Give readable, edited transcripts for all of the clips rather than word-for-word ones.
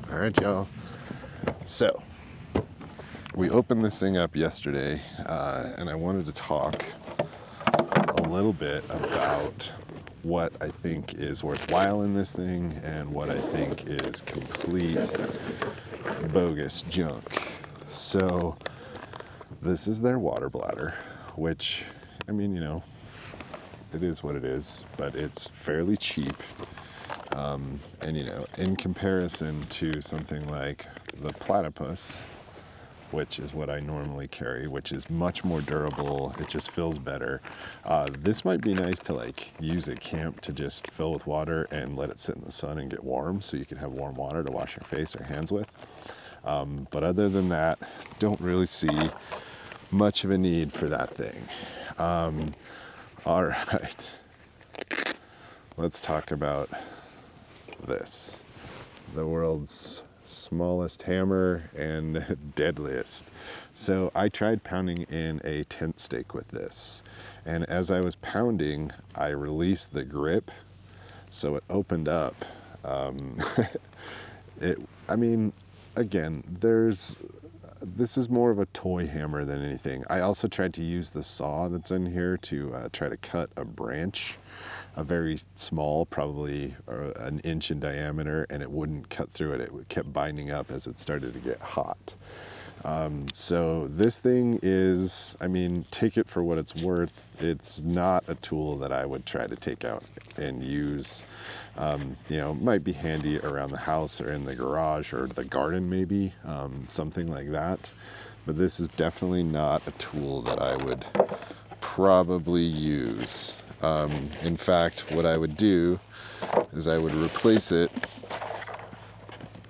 All right, y'all. So, we opened this thing up yesterday, and I wanted to talk a little bit about what I think is worthwhile in this thing and what I think is complete bogus junk. So, this is their water bladder, which, I mean, it is what it is, but it's fairly cheap. And in comparison to something like the platypus, which is what I normally carry, which is much more durable, it just fills better. This might be nice to use at camp to just fill with water and let it sit in the sun and get warm, so you can have warm water to wash your face or hands with. But other than that, don't really see much of a need for that thing. All right, let's talk about this, the world's smallest hammer and deadliest. So I tried pounding in a tent stake with this, and as I was pounding, I released the grip, so it opened up. Again, this is more of a toy hammer than anything. I also tried to use the saw that's in here to try to cut a branch, a very small, probably an inch in diameter, and it wouldn't cut through it. It kept binding up as it started to get hot. So this thing is, take it for what it's worth. It's not a tool that I would try to take out and use. Might be handy around the house or in the garage or the garden maybe, something like that. But this is definitely not a tool that I would probably use. In fact, what I would do is I would replace it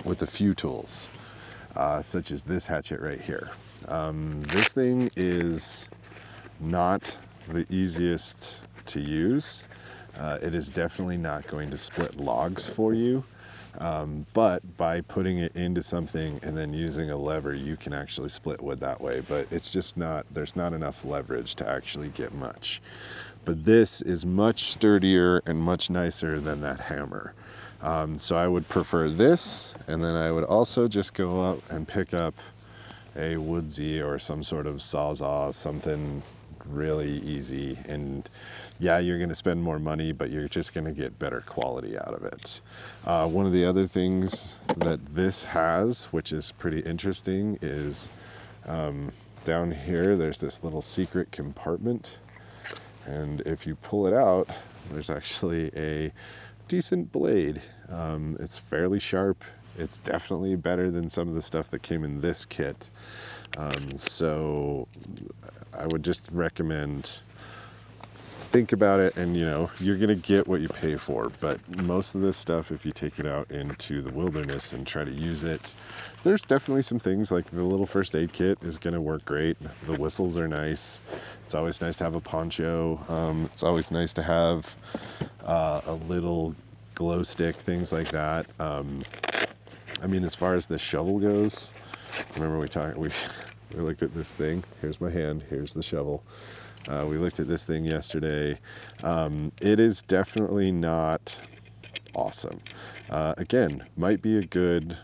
with a few tools, such as this hatchet right here. This thing is not the easiest to use. It is definitely not going to split logs for you, but by putting it into something and then using a lever, you can actually split wood that way, but it's just there's not enough leverage to actually get much. But this is much sturdier and much nicer than that hammer. So I would prefer this, and then I would also just go up and pick up a woodsy or some sort of sawzall, something really easy. And yeah, you're going to spend more money, but you're just going to get better quality out of it. One of the other things that this has, which is pretty interesting, is down here there's this little secret compartment. And if you pull it out, there's actually a decent blade. It's fairly sharp. It's definitely better than some of the stuff that came in this kit. So I would just recommend, think about it, and you're gonna get what you pay for. But most of this stuff, if you take it out into the wilderness and try to use it, there's definitely some things like the little first aid kit is gonna work great. The whistles are nice. It's always nice to have a poncho. It's always nice to have a little glow stick, things like that. As far as the shovel goes, remember we looked at this thing. Here's my hand, here's the shovel. We looked at this thing yesterday. It is definitely not awesome. Again, might be a good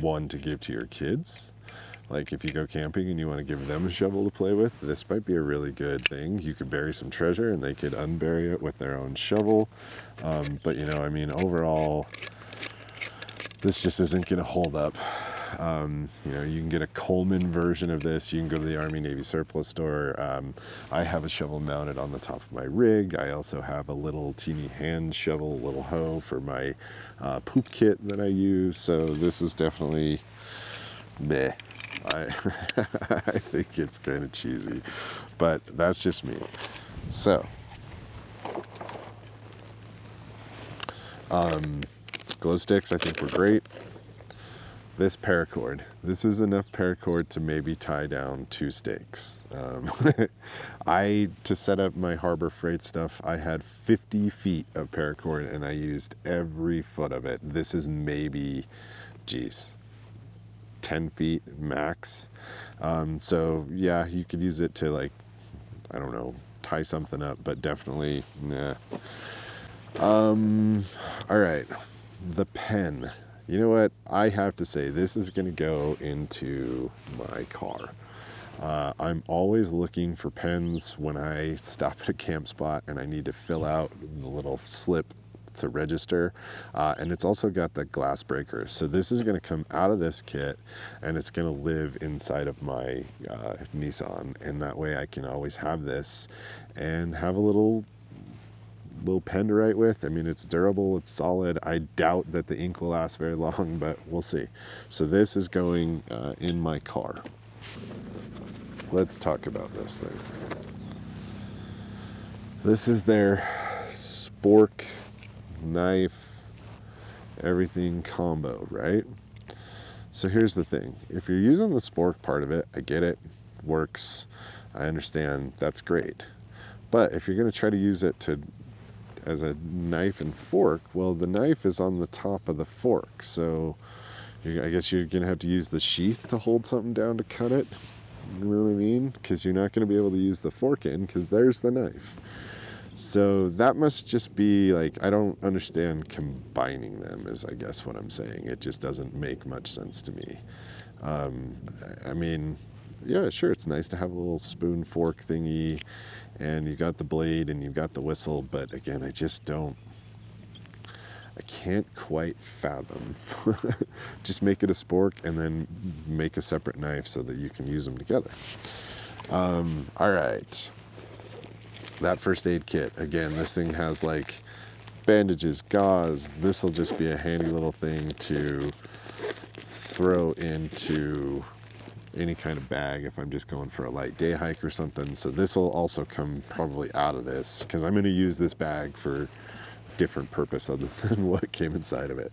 one to give to your kids. Like if you go camping and you want to give them a shovel to play with, this might be a really good thing. You could bury some treasure and they could unbury it with their own shovel. But overall, this just isn't going to hold up. You can get a Coleman version of this. You can go to the Army Navy surplus store. I have a shovel mounted on the top of my rig. I also have a little teeny hand shovel, little hoe for my poop kit that I use. So this is definitely meh. I think it's kind of cheesy, but that's just me. So, glow sticks I think were great. This paracord, this is enough paracord to maybe tie down 2 stakes. To set up my Harbor Freight stuff, I had 50 feet of paracord and I used every foot of it. This is maybe, 10 feet max. So yeah, you could use it to tie something up, but definitely nah. All right, the pen. You know what? I have to say, this is going to go into my car. I'm always looking for pens when I stop at a camp spot and I need to fill out the little slip to register. And it's also got the glass breaker. So this is going to come out of this kit and it's going to live inside of my Nissan. And that way I can always have this and have a little pen to write with. I mean, it's durable, it's solid. I doubt that the ink will last very long, but we'll see. So this is going in my car. Let's talk about this thing. This is their Spork Knife everything combo, right? So here's the thing. If you're using the Spork part of it, I get it, works. I understand, that's great. But if you're going to try to use it as a knife and fork, well, the knife is on the top of the fork, so I guess you're going to have to use the sheath to hold something down to cut it. You know what I mean? Because you're not going to be able to use the fork in, because there's the knife. So that must just be like, I don't understand combining them, is I guess what I'm saying. It just doesn't make much sense to me. I mean, yeah, sure, it's nice to have a little spoon fork thingy, and you got the blade and you got the whistle, but again, I can't quite fathom. Just make it a spork and then make a separate knife so that you can use them together. All right. That first aid kit, again, this thing has like bandages, gauze. This will just be a handy little thing to throw into any kind of bag if I'm just going for a light day hike or something. So this will also come probably out of this, because I'm going to use this bag for different purpose other than what came inside of it.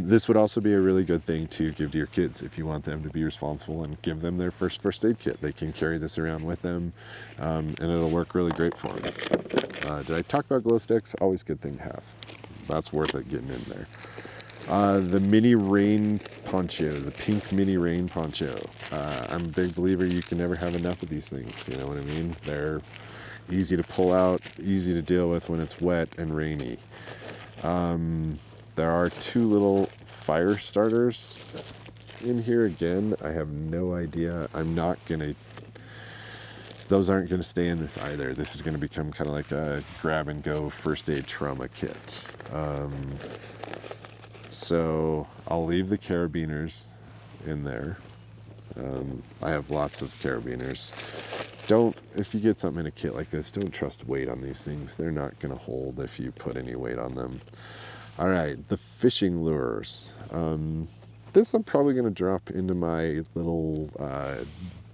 This would also be a really good thing to give to your kids if you want them to be responsible and give them their first aid kit. They can carry this around with them, and it'll work really great for them. Did I talk about glow sticks? Always a good thing to have. That's worth it getting in there. The mini rain poncho, the pink mini rain poncho. I'm a big believer you can never have enough of these things, you know what I mean? They're easy to pull out, easy to deal with when it's wet and rainy. There are two little fire starters in here. Again, I have no idea. Those aren't gonna stay in this either. This is gonna become kind of like a grab and go first aid trauma kit. So I'll leave the carabiners in there. I have lots of carabiners. If you get something in a kit like this, don't trust weight on these things. They're not going to hold if you put any weight on them. All right, the fishing lures. This I'm probably going to drop into my little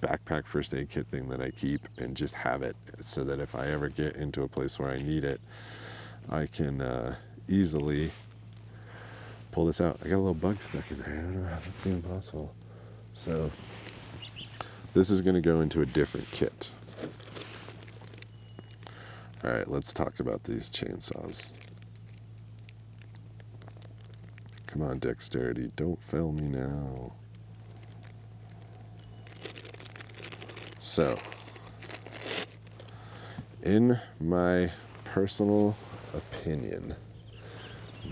backpack first aid kit thing that I keep and just have it, so that if I ever get into a place where I need it, I can easily pull this out. I got a little bug stuck in there. I don't know how that's even possible. So this is going to go into a different kit. All right, let's talk about these chainsaws. Come on, dexterity, don't fail me now. So, in my personal opinion,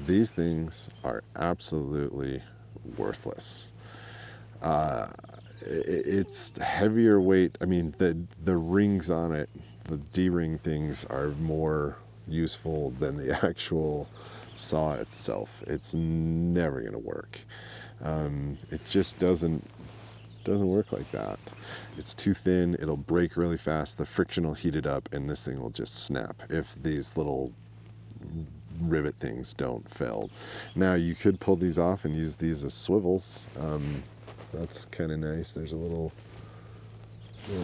these things are absolutely worthless. It's heavier weight. I mean, the rings on it, the D-ring things, are more useful than the actual saw itself. It's never going to work. It just doesn't work like that. It's too thin. It'll break really fast. The friction will heat it up, and this thing will just snap if these little rivet things don't fail. Now, you could pull these off and use these as swivels. That's kind of nice. There's a little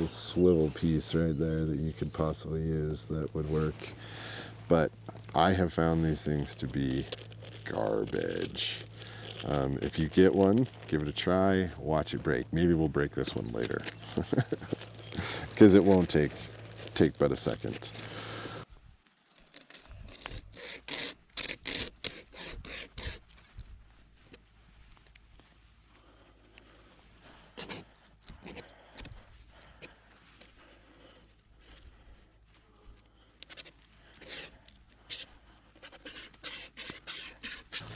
swivel piece right there that you could possibly use that would work. But I have found these things to be garbage. If you get one, give it a try, watch it break. Maybe we'll break this one later, because it won't take but a second.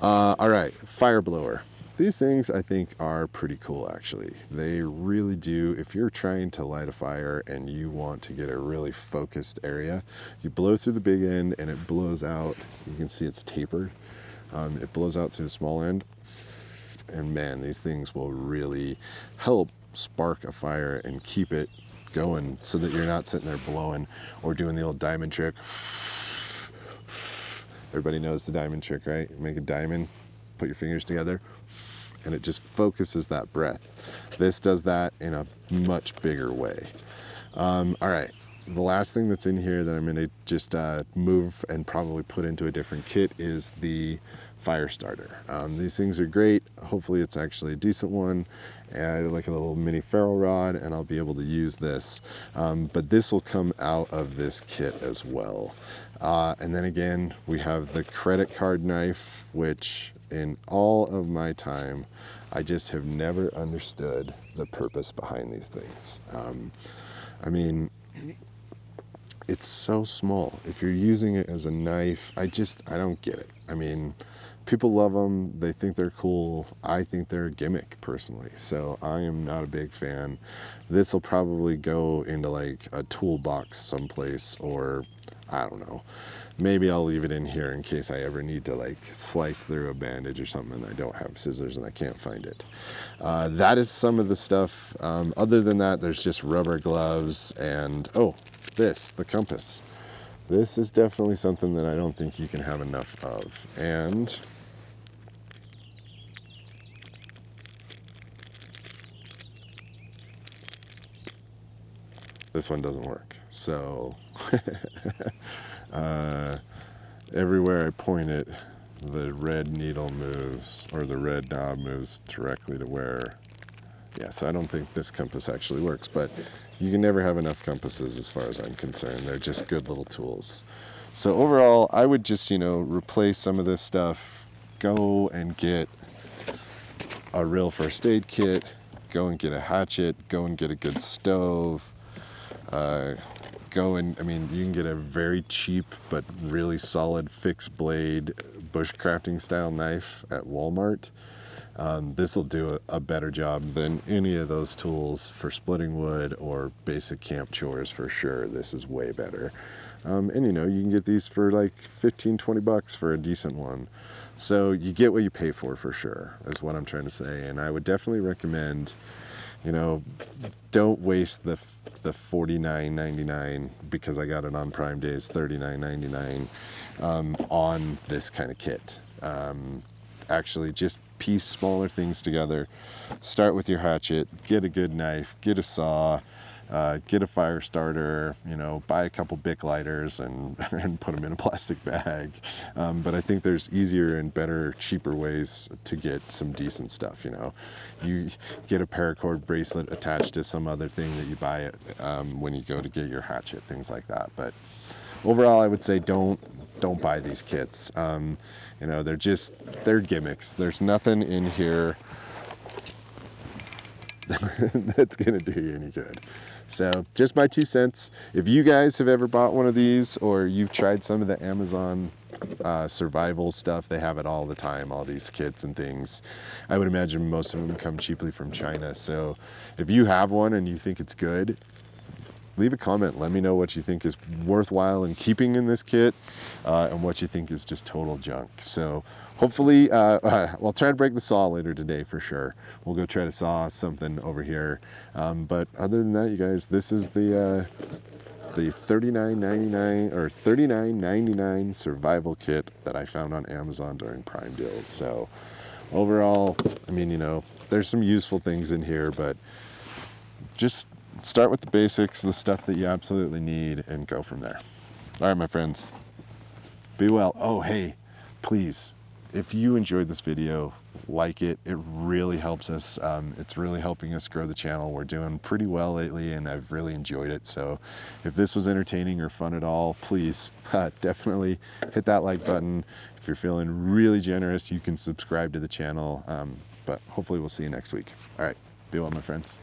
All right, fire blower. These things I think are pretty cool actually. They really do. If you're trying to light a fire and you want to get a really focused area, you blow through the big end and it blows out. You can see it's tapered. It blows out through the small end. And man, these things will really help spark a fire and keep it going so that you're not sitting there blowing or doing the old diamond trick. Everybody knows the diamond trick, right? Make a diamond, put your fingers together, and it just focuses that breath. This does that in a much bigger way. All right, the last thing that's in here that I'm gonna just move and probably put into a different kit is the fire starter. These things are great. Hopefully it's actually a decent one. I like a little mini ferro rod and I'll be able to use this. But this will come out of this kit as well. And then again, we have the credit card knife, which in all of my time, I just have never understood the purpose behind these things. I mean, it's so small. If you're using it as a knife, I don't get it. I mean, people love them. They think they're cool. I think they're a gimmick personally. So I am not a big fan. This will probably go into like a toolbox someplace, or I don't know. Maybe I'll leave it in here in case I ever need to like slice through a bandage or something and I don't have scissors and I can't find it. That is some of the stuff. Other than that, there's just rubber gloves and, oh, the compass. This is definitely something that I don't think you can have enough of. And this one doesn't work. So everywhere I point it, the red needle moves, or the red knob moves directly to where, yeah, so I don't think this compass actually works, but you can never have enough compasses as far as I'm concerned. They're just good little tools. So overall, I would just, replace some of this stuff, go and get a real first aid kit, go and get a hatchet, go and get a good stove, you can get a very cheap but really solid fixed blade bushcrafting style knife at Walmart. This will do a better job than any of those tools for splitting wood or basic camp chores for sure. This is way better. And you can get these for like 15-20 bucks for a decent one. So you get what you pay for sure, is what I'm trying to say. And I would definitely recommend, don't waste the $49.99, because I got it on Prime Days, $39.99, on this kind of kit. Actually, just piece smaller things together. Start with your hatchet, get a good knife, get a saw, get a fire starter, buy a couple Bic lighters and put them in a plastic bag. But I think there's easier and better, cheaper ways to get some decent stuff. You get a paracord bracelet attached to some other thing that you buy when you go to get your hatchet, things like that. But overall, I would say don't buy these kits. They're gimmicks. There's nothing in here that's gonna do you any good. So just my 2 cents. If you guys have ever bought one of these, or you've tried some of the Amazon survival stuff, they have it all the time, all these kits and things. I would imagine most of them come cheaply from China. So if you have one and you think it's good, leave a comment. Let me know what you think is worthwhile in keeping in this kit, and what you think is just total junk. So hopefully, we'll try to break the saw later today for sure. We'll go try to saw something over here. But other than that, you guys, this is the $39.99 or $39.99 survival kit that I found on Amazon during Prime deals. So overall, there's some useful things in here, but just start with the basics, the stuff that you absolutely need, and go from there. All right, my friends, be well. Oh, hey, please, if you enjoyed this video, like it. It really helps us. It's really helping us grow the channel. We're doing pretty well lately, and I've really enjoyed it. So if this was entertaining or fun at all, please definitely hit that like button. If you're feeling really generous, you can subscribe to the channel. But hopefully we'll see you next week. All right, be well, my friends.